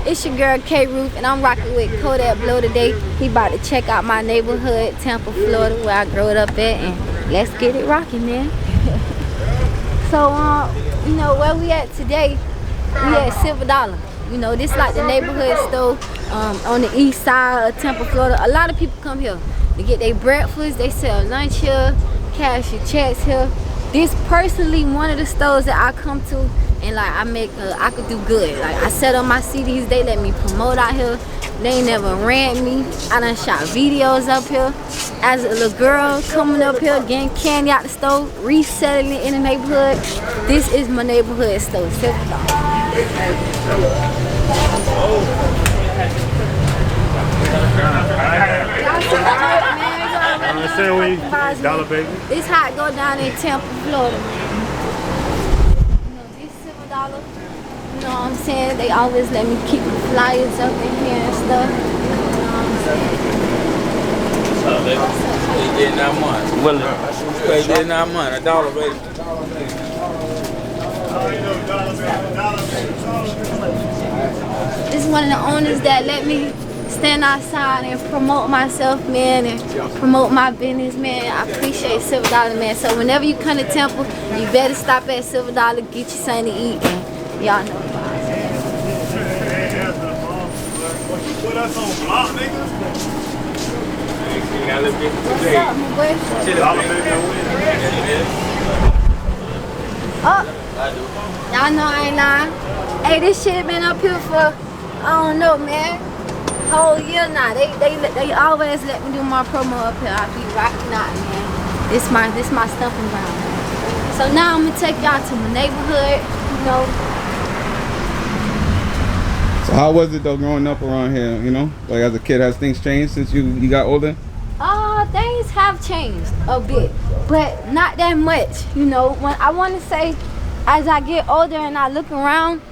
It's your girl K Ruth, and I'm rocking with Kodak Blow today. He about to check out my neighborhood, Tampa, Florida, where I grew up at, and let's get it rocking, man. So, you know where we at today? We at Silver Dollar. You know, this like the neighborhood store on the east side of Tampa, Florida. A lot of people come here to get their breakfast. They sell lunch here, cash your checks here. This personally one of the stores that I come to, and like I could do good. Like I set on my CDs, they let me promote out here. They ain't never ran me. I done shot videos up here as a little girl coming up here, getting candy out the store, reselling it in the neighborhood. This is my neighborhood store, Silver Dollar. Dollar baby. This how it go down in Tampa, Florida. You know, this Silver Dollar. You know what I'm saying? They always let me keep the flyers up in here and stuff. You know what I'm saying? What's up, baby? They getting that money. Well, they getting that money. $1, baby. This is one of the owners that let me stand outside and promote myself, man, and promote my business, man. I appreciate Silver Dollar, man. So whenever you come to Temple, you better stop at Silver Dollar, get you something to eat, and y'all know about it. Put us on block, niggas. What's up, my boy? Oh, y'all know I ain't lying. Hey, this shit been up here for, I don't know, man, whole year now. They always let me do my promo up here. I be rocking out, man. This my stumping ground, man. So now I'm gonna take y'all to my neighborhood, you know. So how was it though growing up around here, you know? Like as a kid, has things changed since you got older? Things have changed a bit, but not that much, you know. When I want to say, as I get older and I look around,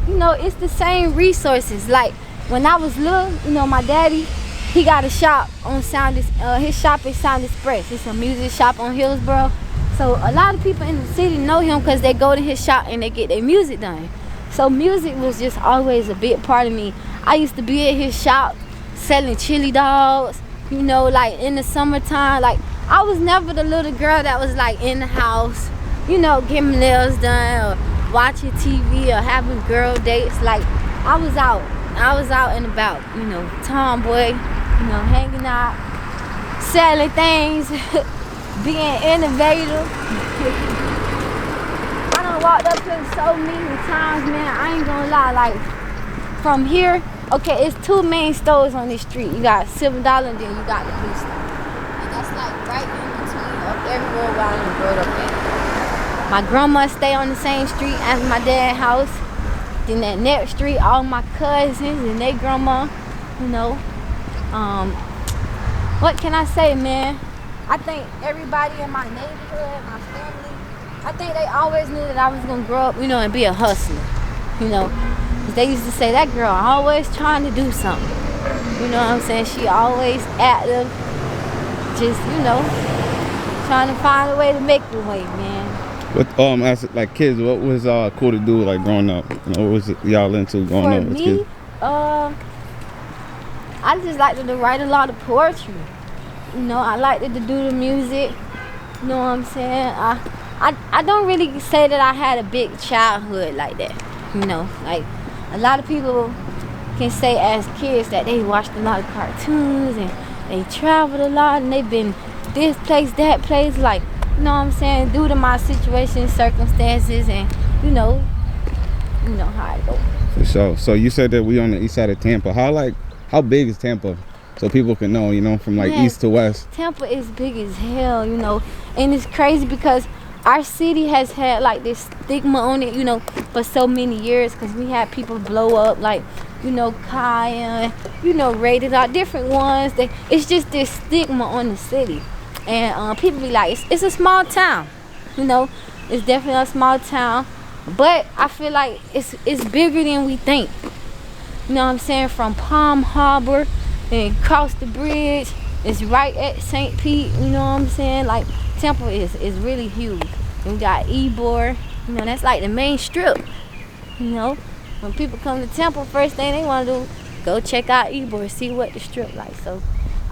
you know, it's the same resources. Like when I was little, you know, my daddy, he got a shop on his shop is Sound Express. It's a music shop on Hillsborough. So a lot of people in the city know him because they go to his shop and they get their music done. So music was just always a big part of me. I used to be at his shop selling chili dogs, you know, like in the summertime. Like I was never the little girl that was like in the house, you know, getting my nails done or watching TV or having girl dates. Like I was out and about, you know, tomboy, you know, hanging out, selling things, being innovative. I done walked up here so many times, man, I ain't gonna lie. Like from here, okay, it's two main stores on this street. You got Silver Dollar and then you got the Blue Store. And that's like right in between of everywhere where I done grew up at. My grandma stay on the same street as my dad's house. Then that next street, all my cousins and their grandma, you know. What can I say, man? I think everybody in my neighborhood, my family, I think they always knew that I was gonna grow up, you know, and be a hustler, you know. They used to say, that girl always trying to do something. You know what I'm saying? She always active, just, you know, trying to find a way to make the way, man. What as like kids, what was cool to do like growing up? You know, what was y'all into growing up as kids? I just liked to write a lot of poetry. You know, I liked to do the music. You know what I'm saying? I don't really say that I had a big childhood like that. You know, like a lot of people can say as kids that they watched a lot of cartoons and they traveled a lot and they've been this place, that place, like, you know what I'm saying, due to my situation, circumstances, and you know how it goes. For sure. So you said that we on the east side of Tampa. How big is Tampa? So people can know, you know, from like east to west. Tampa is big as hell, you know, and it's crazy because our city has had like this stigma on it, you know, for so many years, because we had people blow up like, you know, Kaya, you know, Rated R, different ones. It's just this stigma on the city. And people be like, it's a small town, you know, it's definitely a small town, but I feel like it's bigger than we think. You know what I'm saying? From Palm Harbor and across the bridge, it's right at St. Pete. You know what I'm saying? Like Temple is really huge. We got Ybor, you know, that's like the main strip, you know. when people come to Tampa, first thing they want to do, go check out Ybor, see what the strip like. So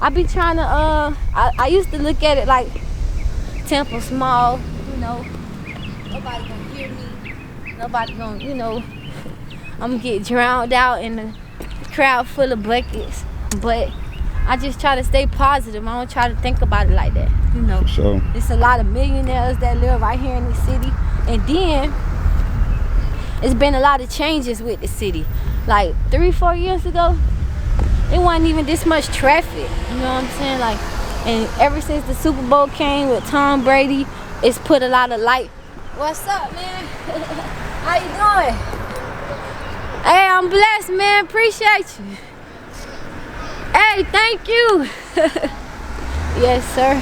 I be trying to, I used to look at it like Tampa small, you know, nobody gonna hear me, nobody gonna, you know, I'm gonna get drowned out in the crowd full of buckets. But I just try to stay positive. I don't try to think about it like that, you know. Sure. It's a lot of millionaires that live right here in the city. And then it's been a lot of changes with the city. Like 3-4 years ago, it wasn't even this much traffic. You know what I'm saying? Like, and ever since the Super Bowl came with Tom Brady, it's put a lot of light. What's up, man? How you doing? Hey, I'm blessed, man. Appreciate you. Hey, thank you. Yes, sir.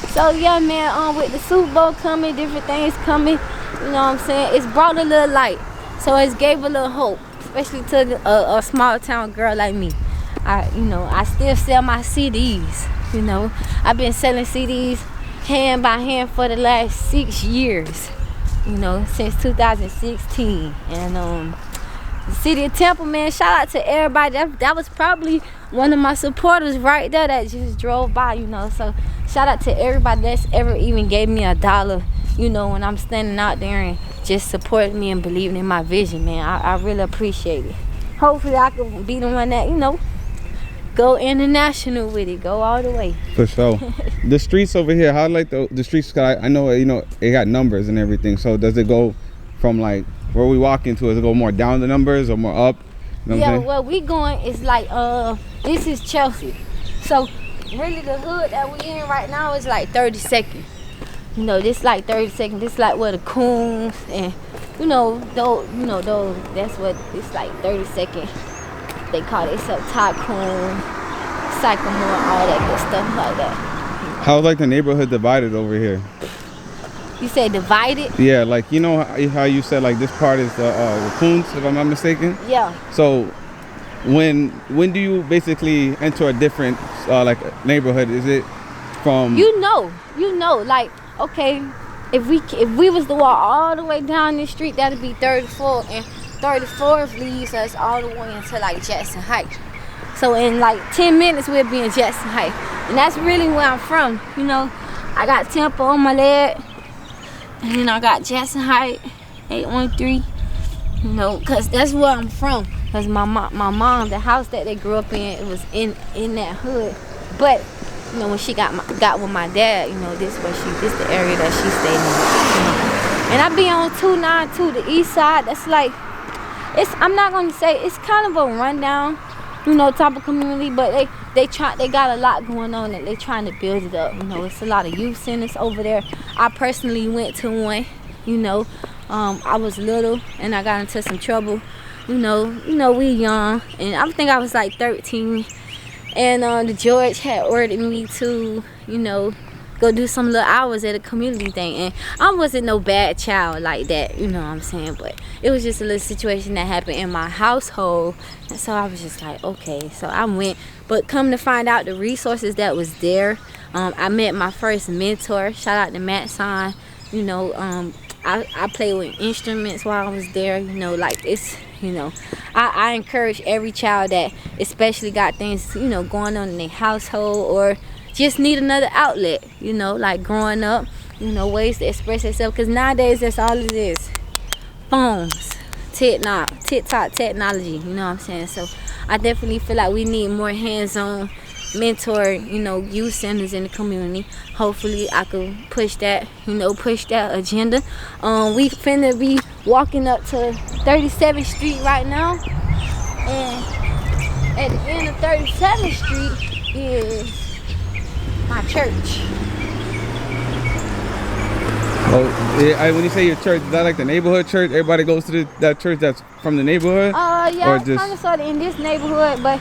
So yeah, man, with the Super Bowl coming, different things coming, you know what I'm saying, it's brought a little light. So it's gave a little hope, especially to a small town girl like me. I still sell my CDs, you know. I've been selling CDs hand by hand for the last 6 years, you know, since 2016. And the city of Tampa, man, shout out to everybody. That was probably one of my supporters right there that just drove by, you know. So shout out to everybody that's ever even gave me $1, you know, when I'm standing out there and just supporting me and believing in my vision, man. I really appreciate it. Hopefully I can be the one that, you know, go international with it, go all the way. For sure. The streets over here, how like the streets, I know, you know, it got numbers and everything. So does it go from like where we walk into, does it go more down the numbers or more up? You know Yeah, where we going is like, this is Chelsea. So really the hood that we in right now is like 32nd. You know, this like 32nd. This like where the coons and, you know, those, that's what it's like 32nd. They call it up Top Coon, Sycamore, all that good stuff like that. How's like the neighborhood divided over here? You say divided? Yeah, like, you know how you said like this part is the coons, if I'm not mistaken? Yeah. So when do you basically enter a different like neighborhood? Is it from you know like, okay, if we was to walk all the way down this street, that'd be 34, and 34th leads us all the way into like Jackson Heights. So in like 10 minutes we'll be in Jackson Heights, and that's really where I'm from. You know, I got Tampa on my leg, and then I got Jackson Heights 813. You know, cause that's where I'm from. Cause my mom, the house that they grew up in, it was in that hood. But you know, when she got with my dad, you know, this the area that she stayed in. And I be on 292, the east side. That's like, I'm not gonna say it's kind of a rundown, you know, type of community, but they got a lot going on and they trying to build it up. You know, it's a lot of youth centers over there. I personally went to one, you know. I was little and I got into some trouble. You know, we young, and I think I was like 13. And the George had ordered me to, you know, go do some little hours at a community thing. And I wasn't no bad child like that, you know what I'm saying? But it was just a little situation that happened in my household. And so I was just like, okay. So I went. But come to find out the resources that was there, I met my first mentor. Shout out to Matt Sign. You know, I played with instruments while I was there. You know, like it's, you know, I encourage every child that especially got things, you know, going on in their household or just need another outlet, you know, like growing up, you know, ways to express yourself. Because nowadays, that's all it is. Phones, TikTok technology, you know what I'm saying? So I definitely feel like we need more hands-on mentor, you know, youth centers in the community. Hopefully I could push that, you know, push that agenda. We finna be walking up to 37th Street right now, and at the end of 37th Street is my church. Oh, yeah, when you say your church, is that like the neighborhood church? Everybody goes to that church that's from the neighborhood? Yeah, or just kind of sort of in this neighborhood, but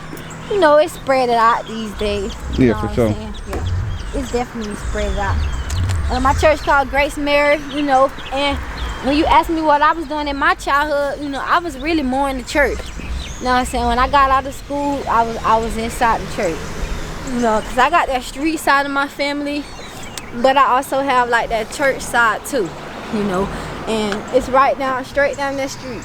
you know, it's spread out these days. Yeah, for sure. Yeah, it's definitely spread out. My church called Grace Mary, you know, and when you ask me what I was doing in my childhood, you know, I was really more in the church. You know what I'm saying? When I got out of school, I was inside the church. You know, because I got that street side of my family, but I also have like that church side too, you know, and it's right down, straight down that street.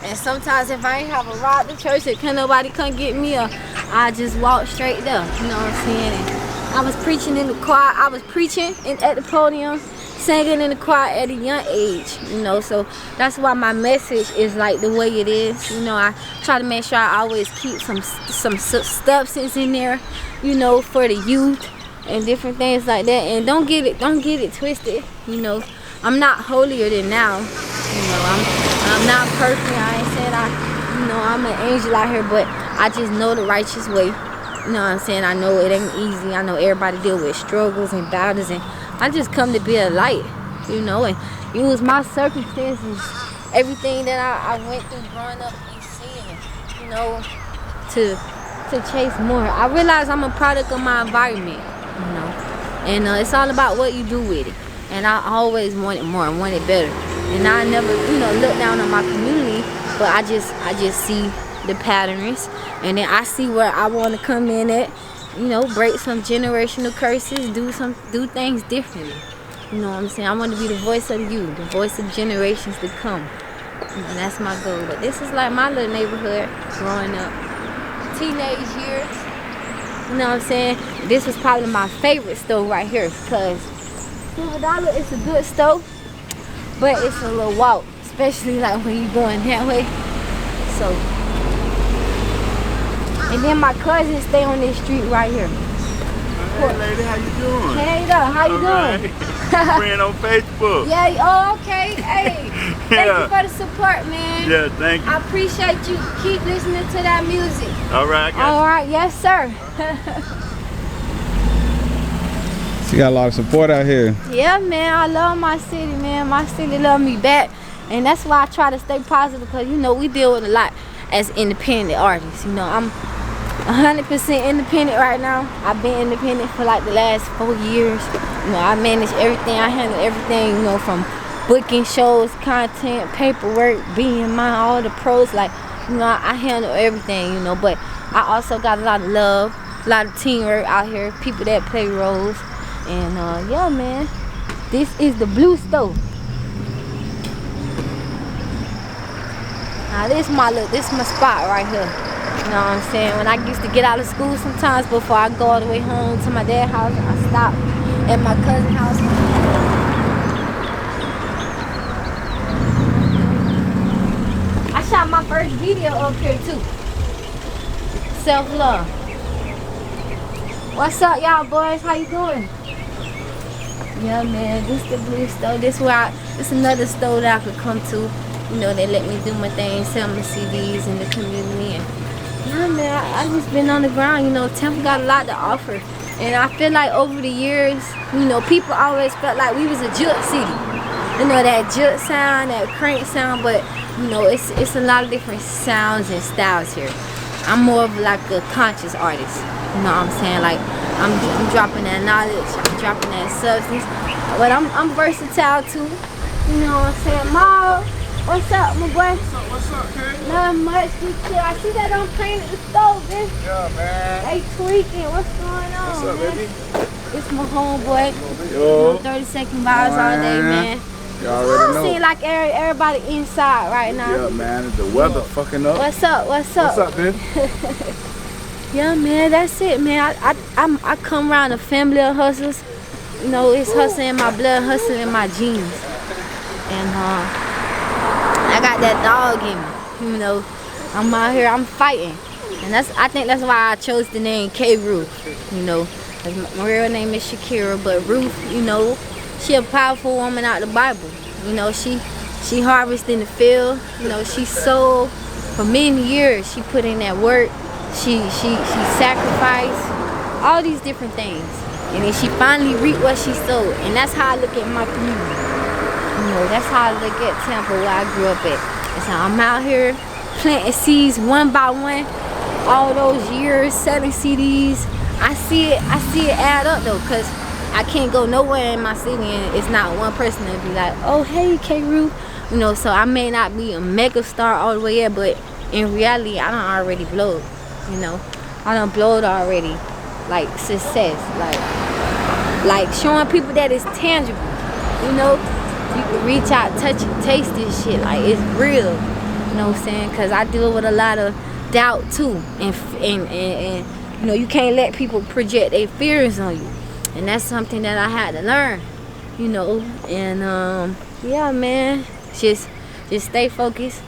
And sometimes if I ain't have a ride to church and can nobody come get me, or I just walk straight there. You know what I'm saying? And I was preaching in the choir. I was preaching at the podium, singing in the choir at a young age. You know, so that's why my message is like the way it is. You know, I try to make sure I always keep some substance in there. You know, for the youth and different things like that. And don't get it twisted. You know, I'm not holier than now. You know, I'm not perfect. I ain't saying I'm an angel out here, but I just know the righteous way. You know what I'm saying? I know it ain't easy. I know everybody deal with struggles and battles, and I just come to be a light, you know, and use my circumstances, everything that I went through growing up and seeing, you know, to chase more. I realize I'm a product of my environment, you know, and it's all about what you do with it. And I always wanted more, wanted better. And I never, you know, look down on my community, but I just see the patterns, and then I see where I want to come in at, you know, break some generational curses, do things differently. You know what I'm saying? I want to be the voice of the youth, the voice of generations to come. And that's my goal. But this is like my little neighborhood growing up. Teenage years. You know what I'm saying? This was probably my favorite store right here, because $2 is a good store, but it's a little walk, especially like when you're going that way. So, and then my cousins stay on this street right here. Hey lady, how you doing? Hey there, how you doing? Friend on Facebook. Yeah, oh okay. Hey, thank you for the support, man. Yeah, thank you. I appreciate you. Keep listening to that music. All right, All right, yes sir. She got a lot of support out here. Yeah, man, I love my city, man. My city love me back, and that's why I try to stay positive, because you know we deal with a lot as independent artists. You know, I'm 100% independent right now. I've been independent for like the last 4 years. You know, I manage everything. I handle everything, you know, from booking shows, content, paperwork, BMI, all the pros. Like, you know, I handle everything, you know, but I also got a lot of love, a lot of teamwork out here, people that play roles. And yeah, man, this is the Blue Stove. Now this my spot right here. You know what I'm saying? When I used to get out of school sometimes, before I go all the way home to my dad's house, I stop at my cousin's house. I shot my first video up here too. Self-love. What's up, y'all boys? How you doing? Yeah, man, this the Blue Stove. This another store that I could come to. You know, they let me do my thing, sell my CDs in the community. And yeah, man, I just been on the ground. You know, Tampa got a lot to offer. And I feel like over the years, you know, people always felt like we was a jut city. You know, that jut sound, that crank sound, but, you know, it's a lot of different sounds and styles here. I'm more of like a conscious artist. You know what I'm saying? Like, I'm dropping that knowledge, I'm dropping that substance. But I'm versatile too. You know what I'm saying? Ma, what's up, my boy? What's up, kid? Not much, just chill. I see that I'm painting the stove, bitch. Yeah, man. They tweaking. What's going on, What's up, man? baby? It's my homeboy. Yo. 30-second vibes all day, man. You I already don't know. see like everybody inside right now. Yeah, man. The weather fucking up. What's up? What's up? What's up, bitch? Yeah, man, that's it, man. I come around a family of hustlers. You know, it's hustling in my blood, hustling in my genes. And I got that dog in me. You know, I'm out here, I'm fighting. And I think that's why I chose the name K. Ruth. You know, my real name is Shakira, but Ruth, you know, she a powerful woman out the Bible. You know, she harvested in the field. You know, she sowed for many years. She put in that work. She sacrificed, all these different things, and then she finally reaped what she sowed. And that's how I look at my community. You know, that's how I look at Tampa, where I grew up at. And so I'm out here planting seeds one by one, all those years, selling CDs. I see it add up though, cause I can't go nowhere in my city and it's not one person that be like, oh hey K. Ruth. You know, so I may not be a mega star all the way yet, but in reality I done already blow it. You know, I done blow it already, like success, like showing people that it's tangible. You know, you can reach out, touch it, taste this shit, like it's real. You know what I'm saying? Because I deal with a lot of doubt too, and you know, you can't let people project their fears on you, and that's something that I had to learn. You know, and yeah, man, just stay focused,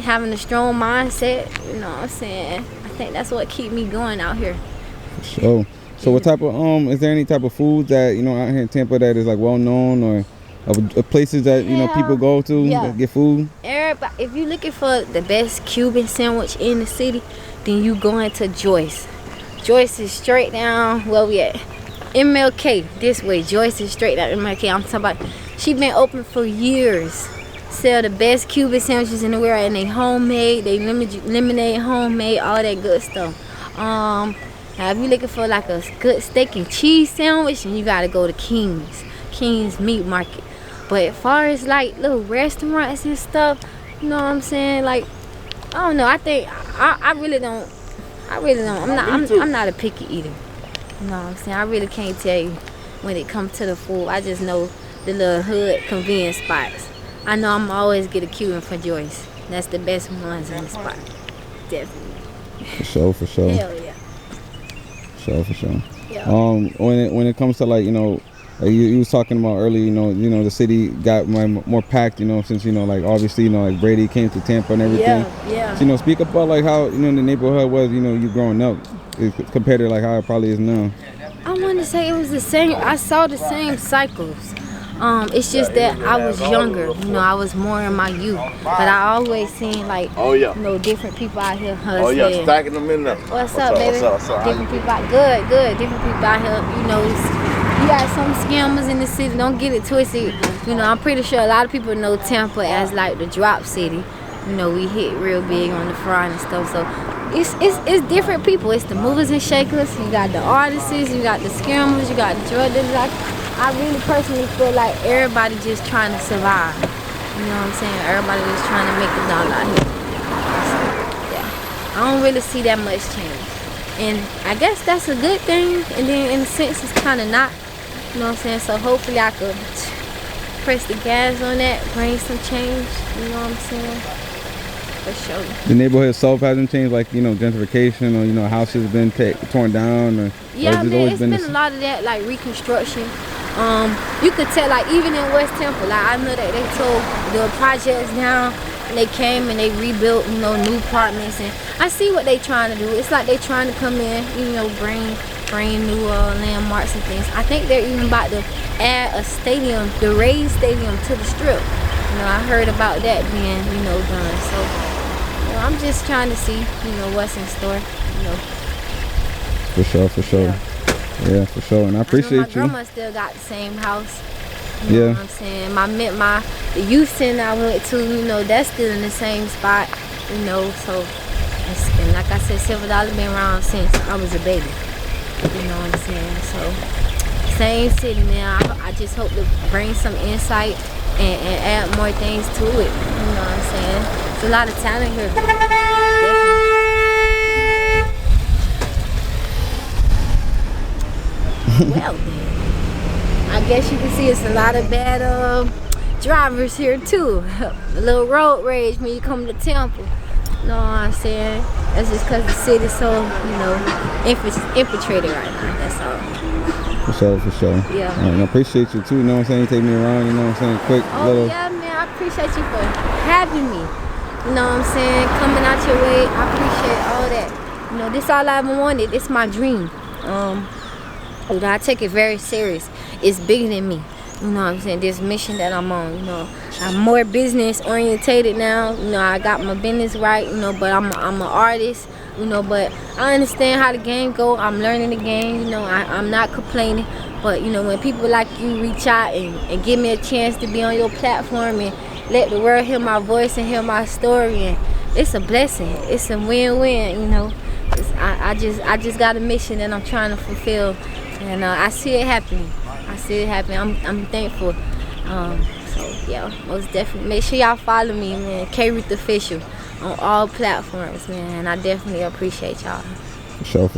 having a strong mindset. You know what I'm saying? I think that's what keep me going out here. So what type of is there any type of food that, you know, out here in Tampa that is like well known, or places that, you know, people go to that get food? Everybody, if you're looking for the best Cuban sandwich in the city, then you going to Joyce. Joyce is straight down where we at. MLK this way. Joyce is straight down MLK. I'm talking about, she been open for years. Sell the best Cuban sandwiches in the world, and they homemade, they lemonade homemade, all that good stuff. Now if you're looking for like a good steak and cheese sandwich, then you gotta go to King's Meat Market. But as far as like little restaurants and stuff, you know what I'm saying? Like, I don't know. I think I really don't. I'm not a picky eater. You know what I'm saying? I really can't tell you when it comes to the food. I just know the little hood convenience spots. I know I'm always get a Cuban for Joyce. That's the best ones in the spot. Definitely. For sure. Hell yeah. For sure. Yeah. When it comes to, like, you know, you was talking about earlier, you know, the city got more packed, you know, since, you know, like, obviously, you know, like Brady came to Tampa and everything. Yeah. So, you know, speak about like how, you know, the neighborhood was, you know, you growing up compared to like how it probably is now. I want to say it was the same. I saw the same cycles. It's just that I was younger, you know, I was more in my youth. But I always seen, like, you know, different people out here hustling. Oh yeah, stacking them in there. What's up, baby? Different people out, good. Different people out here, you know. You got some scammers in the city, don't get it twisted. You know, I'm pretty sure a lot of people know Tampa as like the drop city. You know, we hit real big on the front and stuff. So it's different people. It's the movers and shakers. You got the artists, you got the scammers, you got the drug dealers. I really personally feel like everybody just trying to survive. You know what I'm saying? Everybody just trying to make a dollar out here. So, yeah. I don't really see that much change. And I guess that's a good thing. And then in a sense, it's kind of not. You know what I'm saying? So hopefully I could press the gas on that, bring some change. You know what I'm saying? For sure. The neighborhood itself hasn't changed, like, you know, gentrification, or, you know, houses been torn down, or yeah, man, it's been a lot of that, like reconstruction. You could tell, like, even in West Tampa, like, I know that they tore the projects down, and they came and they rebuilt, you know, new apartments, and I see what they trying to do. It's like they trying to come in, you know, bring new landmarks and things. I think they're even about to add a stadium, the Rays Stadium, to the Strip. You know, I heard about that being, you know, done. So, you know, I'm just trying to see, you know, what's in store. You know. For sure. Yeah, for sure. And I appreciate you. My grandma still got the same house. You know what I'm saying? The youth center I went to, you know, that's still in the same spot. You know, so and like I said, $7 been around since I was a baby. You know what I'm saying? So, same city, man. I just hope to bring some insight and add more things to it. You know what I'm saying? There's a lot of talent here. Well, then. I guess you can see it's a lot of bad drivers here, too. A little road rage when you come to Tampa. You know what I'm saying? That's just because the city's so, you know, infiltrated right now. That's all. For sure. Yeah. I appreciate you too. You know what I'm saying? You take me around. You know what I'm saying? Quick. Oh yeah, man. I appreciate you for having me. You know what I'm saying? Coming out your way. I appreciate all that. You know, this all I ever wanted. It's my dream. You know, I take it very serious. It's bigger than me. You know what I'm saying? This mission that I'm on, you know, I'm more business orientated now. You know, I got my business right, you know, but I'm an artist, you know, but I understand how the game go. I'm learning the game, you know, I'm not complaining. But, you know, when people like you reach out and give me a chance to be on your platform and let the world hear my voice and hear my story, and it's a blessing. It's a win-win, you know. I just got a mission that I'm trying to fulfill, and I see it happening. I'm thankful. So yeah, most definitely. Make sure y'all follow me, man. K-Ruth Official on all platforms, man. And I definitely appreciate y'all. For sure.